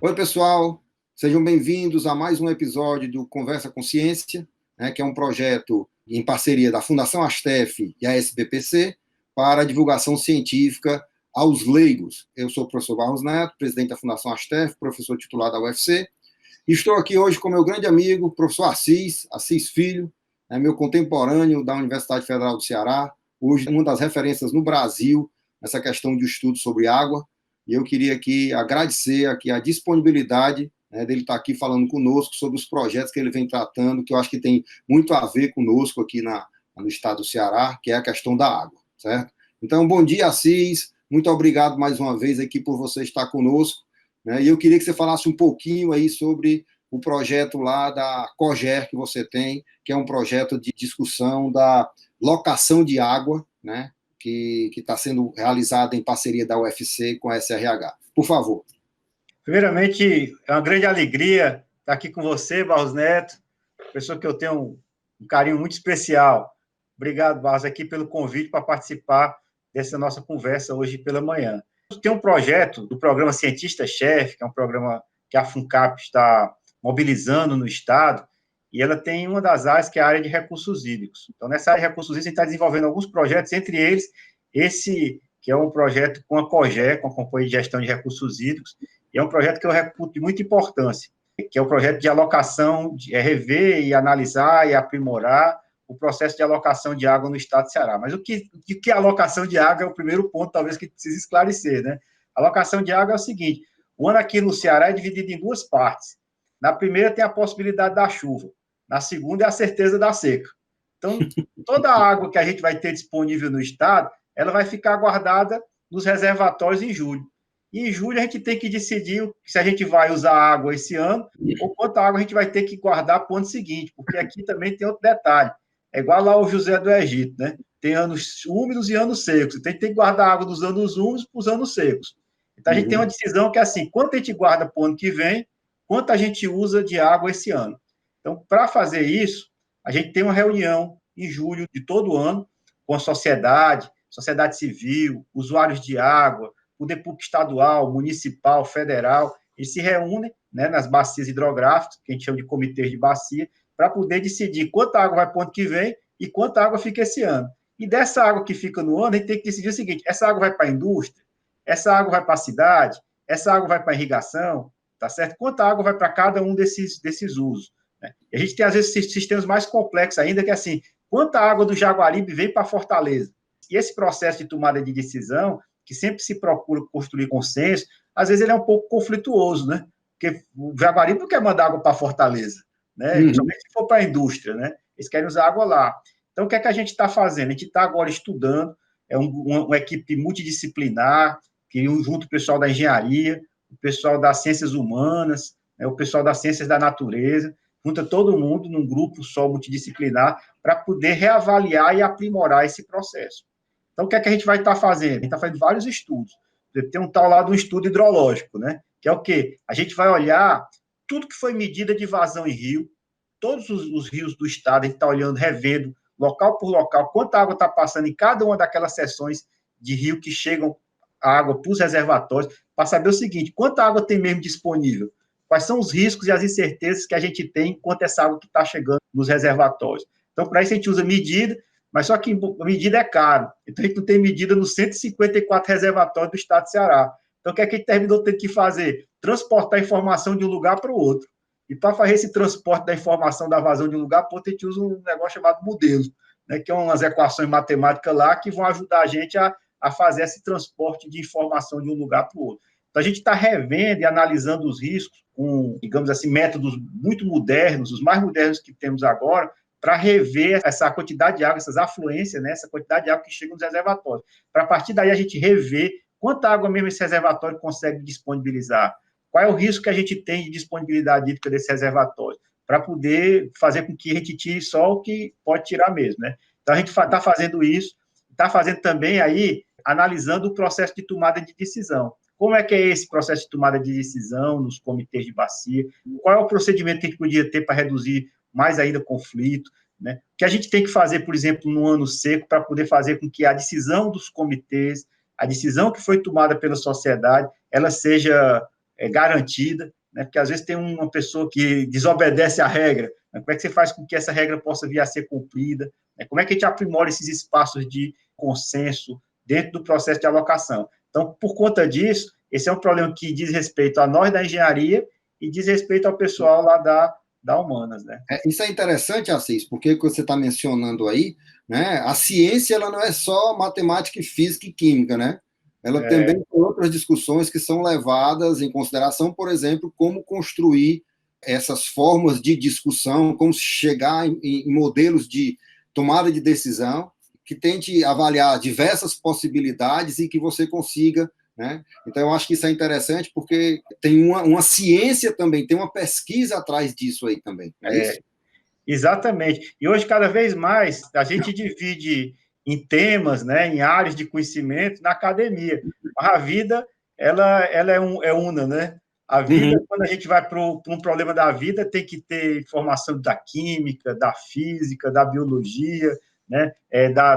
Oi, pessoal, sejam bem-vindos a mais um episódio do Conversa com Ciência, que é um projeto em parceria da Fundação Astef e a SBPC para a divulgação científica aos leigos. Eu sou o professor Barros Neto, presidente da Fundação Astef, professor titular da UFC, e estou aqui hoje com meu grande amigo, professor Assis Filho, meu contemporâneo da Universidade Federal do Ceará, hoje uma das referências no Brasil nessa questão de estudo sobre água. E eu queria aqui agradecer aqui a disponibilidade dele estar aqui falando conosco sobre os projetos que ele vem tratando, que eu acho que tem muito a ver conosco aqui no estado do Ceará, que é a questão da água, certo? Então, bom dia, Assis. Muito obrigado mais uma vez aqui por você estar conosco. E eu queria que você falasse um pouquinho aí sobre o projeto lá da COGER que você tem, que é um projeto de discussão da locação de água, né? Que está sendo realizada em parceria da UFC com a SRH. Por favor. Primeiramente, é uma grande alegria estar aqui com você, Barros Neto, pessoa que eu tenho um carinho muito especial. Obrigado, Barros, aqui pelo convite para participar dessa nossa conversa hoje pela manhã. Tem um projeto do programa Cientista-Chefe, que é um programa que a FUNCAP está mobilizando no Estado, e ela tem uma das áreas que é a área de recursos hídricos. Então, nessa área de recursos hídricos, a gente está desenvolvendo alguns projetos, entre eles esse que é um projeto com a COGER, com a Companhia de Gestão de Recursos Hídricos, e é um projeto que eu reputo de muita importância, que é o projeto de alocação, rever e analisar e aprimorar o processo de alocação de água no estado de Ceará. Mas o que é alocação de água é o primeiro ponto, talvez, que precisa esclarecer, né? A alocação de água é o seguinte: o ano aqui no Ceará é dividido em duas partes. Na primeira tem a possibilidade da chuva, na segunda é a certeza da seca. Então, toda a água que a gente vai ter disponível no estado, ela vai ficar guardada nos reservatórios em julho. E em julho a gente tem que decidir se a gente vai usar água esse ano ou quanta água a gente vai ter que guardar para o ano seguinte, porque aqui também tem outro detalhe. É igual lá o José do Egito, né? Tem anos úmidos e anos secos. Então a gente tem que guardar água dos anos úmidos para os anos secos. Então a gente tem uma decisão que é assim: quanto a gente guarda para o ano que vem, quanto a gente usa de água esse ano. Então, para fazer isso, a gente tem uma reunião em julho de todo ano com a sociedade civil, usuários de água, poder público estadual, municipal, federal, eles se reúnem, né, nas bacias hidrográficas, que a gente chama de comitês de bacia, para poder decidir quanta água vai para o ano que vem e quanta água fica esse ano. E dessa água que fica no ano, a gente tem que decidir o seguinte: essa água vai para a indústria, essa água vai para a cidade, essa água vai para a irrigação, tá certo? Quanta água vai para cada um desses usos, né? E a gente tem, às vezes, sistemas mais complexos ainda, que é assim: quanta água do Jaguaribe vem para Fortaleza? E esse processo de tomada de decisão, que sempre se procura construir consenso, às vezes ele é um pouco conflituoso, né? Porque o Jaguaribe não quer mandar água para Fortaleza, né? Principalmente se for para a indústria, né? Eles querem usar água lá. Então, o que é que a gente está fazendo? A gente está agora estudando, uma equipe multidisciplinar, que junto o pessoal da engenharia, o pessoal das ciências humanas, né, o pessoal das ciências da natureza, junta todo mundo num grupo só multidisciplinar para poder reavaliar e aprimorar esse processo. Então, o que é que a gente vai estar fazendo? A gente está fazendo vários estudos. Tem um tal lá do estudo hidrológico, né? Que é o quê? A gente vai olhar tudo que foi medida de vazão em rio, todos os rios do estado, a gente está olhando, revendo, local por local, quanta água está passando em cada uma daquelas seções de rio que chegam a água para os reservatórios, para saber o seguinte: quanta água tem mesmo disponível? Quais são os riscos e as incertezas que a gente tem quanto a essa água que está chegando nos reservatórios? Então, para isso a gente usa medida, mas só que a medida é caro. Então, a gente não tem medida nos 154 reservatórios do estado de Ceará. Então, o que é que a gente terminou tendo que fazer? Transportar a informação de um lugar para o outro. E para fazer esse transporte da informação da vazão de um lugar para o outro, a gente usa um negócio chamado modelo, né, que é umas equações matemáticas lá que vão ajudar a gente a fazer esse transporte de informação de um lugar para o outro. Então, a gente está revendo e analisando os riscos com, digamos assim, métodos muito modernos, os mais modernos que temos agora, para rever essa quantidade de água, essas afluências, né, essa quantidade de água que chega nos reservatórios. Para, a partir daí, a gente rever quanta água mesmo esse reservatório consegue disponibilizar, qual é o risco que a gente tem de disponibilidade hídrica desse reservatório, para poder fazer com que a gente tire só o que pode tirar mesmo, né? Então, a gente está fazendo isso, está fazendo também aí, analisando o processo de tomada de decisão. Como é que é esse processo de tomada de decisão nos comitês de bacia? Qual é o procedimento que a gente podia ter para reduzir mais ainda conflito, né? O que a gente tem que fazer, por exemplo, no ano seco, para poder fazer com que a decisão dos comitês, a decisão que foi tomada pela sociedade, ela seja garantida, né? Porque às vezes tem uma pessoa que desobedece à regra, né? Como é que você faz com que essa regra possa vir a ser cumprida? Né? Como é que a gente aprimora esses espaços de consenso dentro do processo de alocação? Então, por conta disso, esse é um problema que diz respeito a nós da engenharia e diz respeito ao pessoal lá da Humanas, né? Isso é interessante, Assis, porque o que você está mencionando aí, né, a ciência ela não é só matemática, física e química, né? Ela também tem outras discussões que são levadas em consideração, por exemplo, como construir essas formas de discussão, como chegar em modelos de tomada de decisão que tente avaliar diversas possibilidades e que você consiga, né? Então, eu acho que isso é interessante porque tem uma ciência também, tem uma pesquisa atrás disso aí também, não é isso? Exatamente. E hoje, cada vez mais, a gente divide em temas, né, em áreas de conhecimento na academia. A vida, ela é una, né? A vida, quando a gente vai para um problema da vida, tem que ter informação da química, da física, da biologia, né,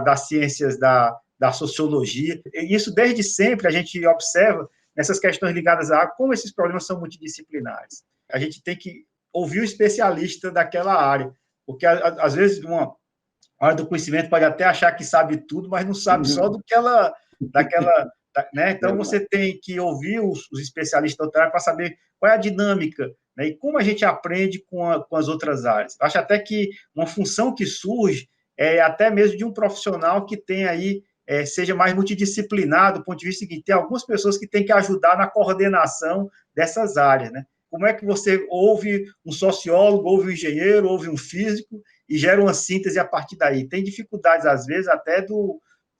das ciências da sociologia. E isso, desde sempre, a gente observa nessas questões ligadas à água, como esses problemas são multidisciplinares. A gente tem que ouvir o especialista daquela área, porque às vezes uma área do conhecimento pode até achar que sabe tudo, mas não sabe só né? Então você tem que ouvir os especialistas da outra área para saber qual é a dinâmica, né? E como a gente aprende com as outras áreas. Eu acho até que uma função que surge é até mesmo de um profissional que tem aí seja mais multidisciplinar do ponto de vista seguinte, tem algumas pessoas que têm que ajudar na coordenação dessas áreas, né? Como é que você ouve um sociólogo, ouve um engenheiro, ouve um físico e gera uma síntese a partir daí? Tem dificuldades, às vezes, até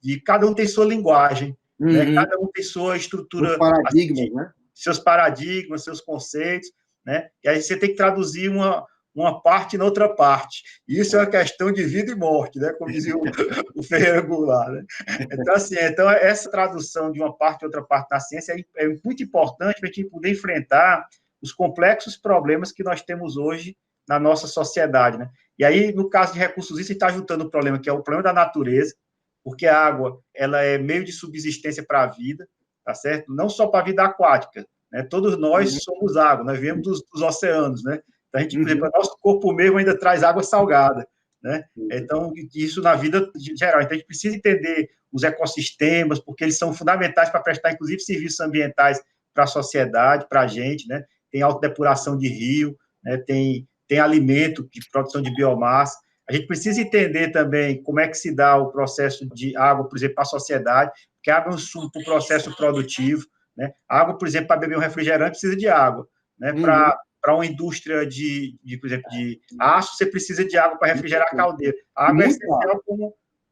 de cada um tem sua linguagem, né? Cada um tem sua estrutura, os paradigmas, né? seus paradigmas, seus conceitos, né? E aí você tem que traduzir uma parte na outra parte. E isso é uma questão de vida e morte, né? Como dizia o Ferreira Goulart, né? Então, assim, essa tradução de uma parte e outra parte na ciência é muito importante para a gente poder enfrentar os complexos problemas que nós temos hoje na nossa sociedade, né? E aí, no caso de recursos hídricos, a gente está juntando o problema que é o problema da natureza, porque a água ela é meio de subsistência para a vida, tá certo? Não só para a vida aquática, né? Todos nós somos água, nós viemos dos oceanos, né? Então, a gente, por exemplo, nosso corpo mesmo ainda traz água salgada, né? Então, isso na vida geral. Então, a gente precisa entender os ecossistemas, porque eles são fundamentais para prestar, inclusive, serviços ambientais para a sociedade, para a gente, né? Tem autodepuração de rio, né? Tem alimento, de produção de biomassa. A gente precisa entender também como é que se dá o processo de água, por exemplo, para a sociedade, porque a água é um insumo para o processo produtivo, né? A água, por exemplo, para beber um refrigerante, precisa de água, né? Para uma indústria por exemplo, de aço, você precisa de água para refrigerar a caldeira. A água é essencial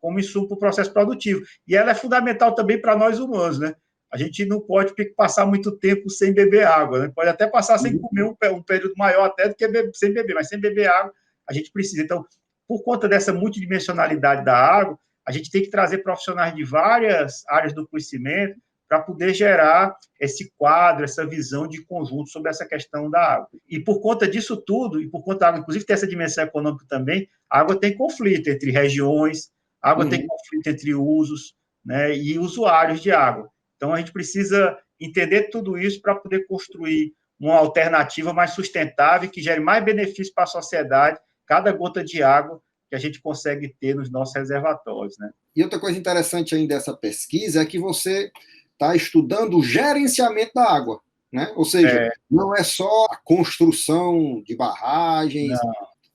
como insumo para o processo produtivo. E ela é fundamental também para nós humanos, né? A gente não pode passar muito tempo sem beber água, né? Pode até passar sem comer um período maior até do que sem beber, mas sem beber água a gente precisa. Então, por conta dessa multidimensionalidade da água, a gente tem que trazer profissionais de várias áreas do conhecimento para poder gerar esse quadro, essa visão de conjunto sobre essa questão da água. E por conta disso tudo, e por conta da água, inclusive tem essa dimensão econômica também, a água tem conflito entre regiões, a água tem conflito entre usos, né, e usuários de água. Então, a gente precisa entender tudo isso para poder construir uma alternativa mais sustentável que gere mais benefícios para a sociedade, cada gota de água que a gente consegue ter nos nossos reservatórios, né? E outra coisa interessante ainda dessa pesquisa é que você está estudando o gerenciamento da água, né? Ou seja, não é só a construção de barragens,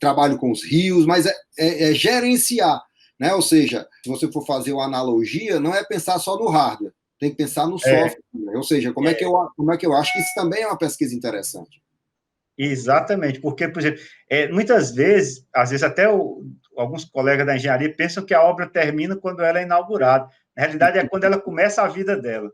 trabalho com os rios, mas é gerenciar, né? Ou seja, se você for fazer uma analogia, não é pensar só no hardware, tem que pensar no software. Ou seja, como é que eu acho que isso também é uma pesquisa interessante. Exatamente, porque, por exemplo, muitas vezes, às vezes até alguns colegas da engenharia pensam que a obra termina quando ela é inaugurada. Na realidade, é quando ela começa a vida dela.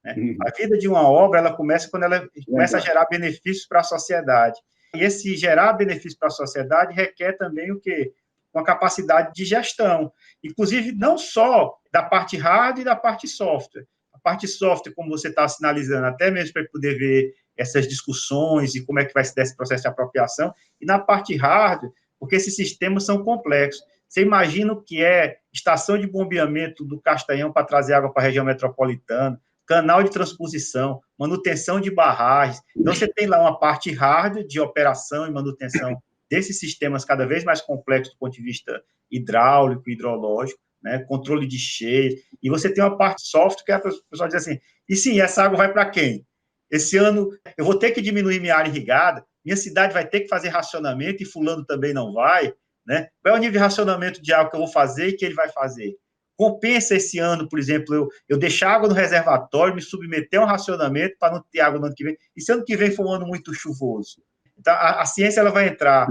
Né? A vida de uma obra, ela começa quando ela começa a gerar benefícios para a sociedade. E esse gerar benefícios para a sociedade requer também o quê? Uma capacidade de gestão. Inclusive, não só da parte hard e da parte software. A parte software, como você está sinalizando, até mesmo para poder ver essas discussões e como é que vai se dar esse processo de apropriação, e na parte hardware, porque esses sistemas são complexos. Você imagina o que é estação de bombeamento do Castanhão para trazer água para a região metropolitana, canal de transposição, manutenção de barragens. Então, você tem lá uma parte hardware de operação e manutenção desses sistemas cada vez mais complexos do ponto de vista hidráulico, hidrológico, né, controle de cheio, e você tem uma parte software que a pessoa diz assim, e sim, essa água vai para quem? Esse ano eu vou ter que diminuir minha área irrigada, minha cidade vai ter que fazer racionamento e fulano também não vai, né? Qual é o nível de racionamento de água que eu vou fazer e que ele vai fazer? Compensa esse ano, por exemplo, eu deixar água no reservatório, me submeter a um racionamento para não ter água no ano que vem, e se ano que vem for um ano muito chuvoso? Então, a ciência ela vai entrar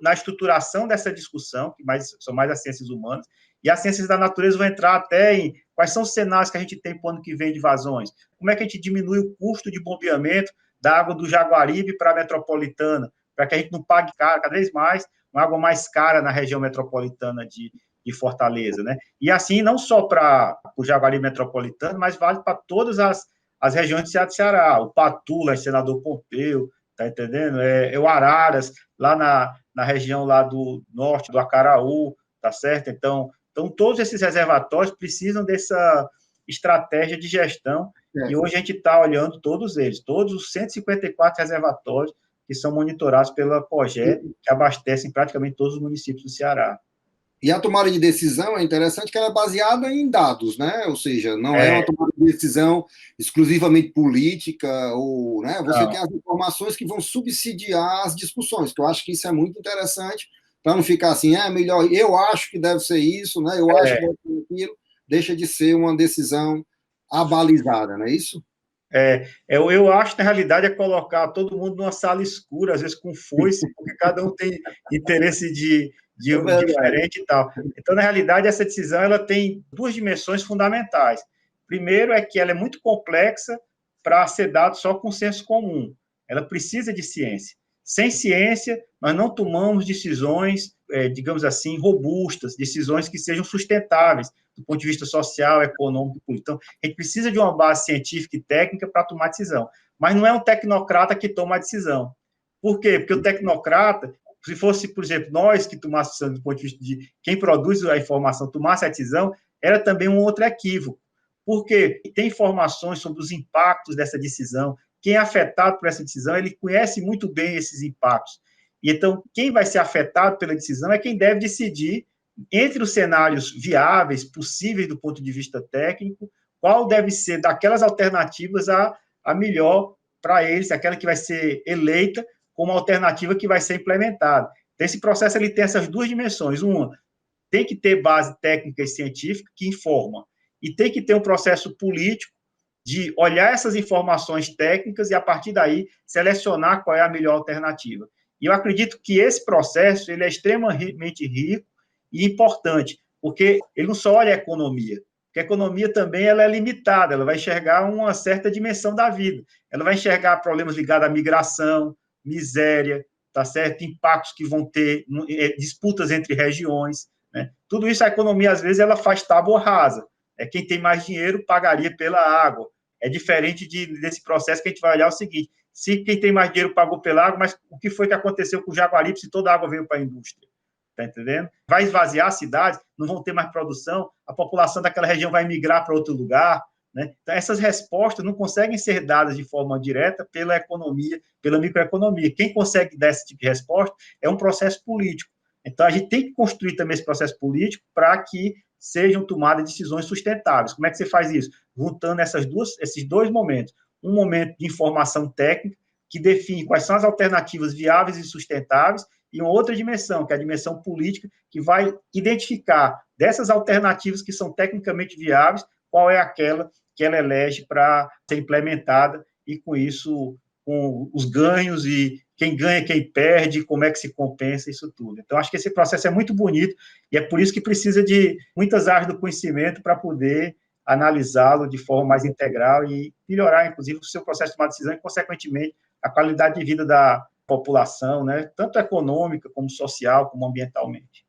na estruturação dessa discussão, que são mais as ciências humanas, e as ciências da natureza vão entrar até em quais são os cenários que a gente tem para o ano que vem de vazões, como é que a gente diminui o custo de bombeamento da água do Jaguaribe para a metropolitana, para que a gente não pague caro, cada vez mais, uma água mais cara na região metropolitana de Fortaleza, né? E assim, não só para o Jaguaribe metropolitano, mas vale para todas as regiões do Ceará, o Patu, lá em Senador Pompeu, tá entendendo? O Araras, lá na região lá do norte, do Acaraú, tá certo? Então, todos esses reservatórios precisam dessa estratégia de gestão, e hoje a gente está olhando todos eles, todos os 154 reservatórios que são monitorados pela COGE, que abastecem praticamente todos os municípios do Ceará. E a tomada de decisão é interessante que ela é baseada em dados, né? Ou seja, não é uma tomada de decisão exclusivamente política, ou, né? Você tem as informações que vão subsidiar as discussões, que eu acho que isso é muito interessante, para não ficar assim, melhor, eu acho que deve ser isso, né? Eu acho que deve ser aquilo, deixa de ser uma decisão abalizada, não é isso? Eu acho que, na realidade, é colocar todo mundo numa sala escura, às vezes com foice, porque cada um tem interesse diferente e tal. Então, na realidade, essa decisão ela tem duas dimensões fundamentais. Primeiro é que ela é muito complexa para ser dada só com senso comum. Ela precisa de ciência. Sem ciência, nós não tomamos decisões, digamos assim, robustas, decisões que sejam sustentáveis do ponto de vista social, econômico e político. Então, a gente precisa de uma base científica e técnica para tomar decisão. Mas não é um tecnocrata que toma a decisão. Por quê? Porque o tecnocrata, se fosse, por exemplo, nós que tomássemos, do ponto de vista de quem produz a informação, tomasse a decisão, era também um outro equívoco. Por quê? Tem informações sobre os impactos dessa decisão. Quem é afetado por essa decisão, ele conhece muito bem esses impactos. E então, quem vai ser afetado pela decisão é quem deve decidir, entre os cenários viáveis, possíveis do ponto de vista técnico, qual deve ser daquelas alternativas a melhor para eles, aquela que vai ser eleita como alternativa que vai ser implementada. Então, esse processo ele tem essas duas dimensões. Uma, tem que ter base técnica e científica que informa, e tem que ter um processo político de olhar essas informações técnicas e, a partir daí, selecionar qual é a melhor alternativa. E eu acredito que esse processo ele é extremamente rico e importante, porque ele não só olha a economia, porque a economia também ela é limitada, ela vai enxergar uma certa dimensão da vida, ela vai enxergar problemas ligados à migração, miséria, tá certo? Impactos que vão ter, disputas entre regiões, né? Tudo isso a economia, às vezes, ela faz tábua rasa. Quem tem mais dinheiro pagaria pela água. É diferente desse processo que a gente vai olhar o seguinte, se quem tem mais dinheiro pagou pela água, mas o que foi que aconteceu com o Jaguaribe se toda a água veio para a indústria? Tá entendendo? Vai esvaziar as cidades, não vão ter mais produção, a população daquela região vai migrar para outro lugar, né? Então, essas respostas não conseguem ser dadas de forma direta pela economia, pela microeconomia. Quem consegue dar esse tipo de resposta é um processo político. Então, a gente tem que construir também esse processo político para que sejam tomadas decisões sustentáveis. Como é que você faz isso? Juntando esses dois momentos. Um momento de informação técnica, que define quais são as alternativas viáveis e sustentáveis, e uma outra dimensão, que é a dimensão política, que vai identificar dessas alternativas que são tecnicamente viáveis, qual é aquela que ela elege para ser implementada, e com isso, com os ganhos, e quem ganha, quem perde, como é que se compensa isso tudo. Então, acho que esse processo é muito bonito, e é por isso que precisa de muitas áreas do conhecimento para poder analisá-lo de forma mais integral e melhorar, inclusive, o seu processo de tomar decisão e, consequentemente, a qualidade de vida da população, né, tanto econômica, como social, como ambientalmente.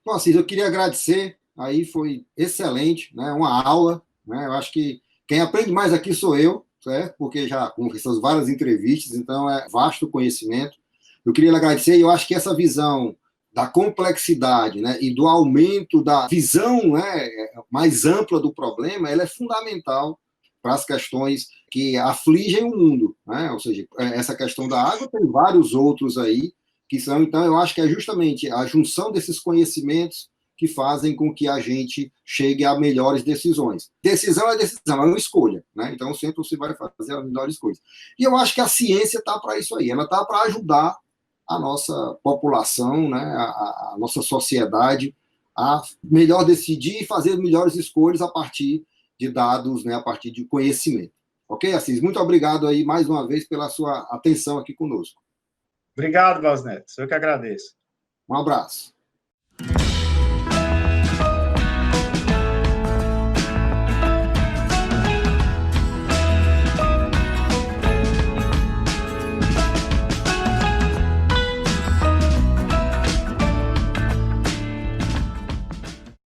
Bom, Assis, eu queria agradecer, aí foi excelente, né, uma aula, né, eu acho que quem aprende mais aqui sou eu, certo? Porque já conversamos várias entrevistas, então é vasto conhecimento. Eu queria lhe agradecer, e eu acho que essa visão da complexidade, né, e do aumento da visão, né, mais ampla do problema, ela é fundamental para as questões que afligem o mundo, né? Ou seja, essa questão da água tem vários outros aí que são, então, eu acho que é justamente a junção desses conhecimentos que fazem com que a gente chegue a melhores decisões. Decisão é decisão, é uma escolha, né? Então, sempre você vai fazer as melhores coisas. E eu acho que a ciência está para isso aí, ela está para ajudar a nossa população, né? A nossa sociedade a melhor decidir e fazer melhores escolhas a partir de dados, né? A partir de conhecimento. Ok, Assis? Muito obrigado aí mais uma vez pela sua atenção aqui conosco. Obrigado, Barros Neto. Eu que agradeço. Um abraço.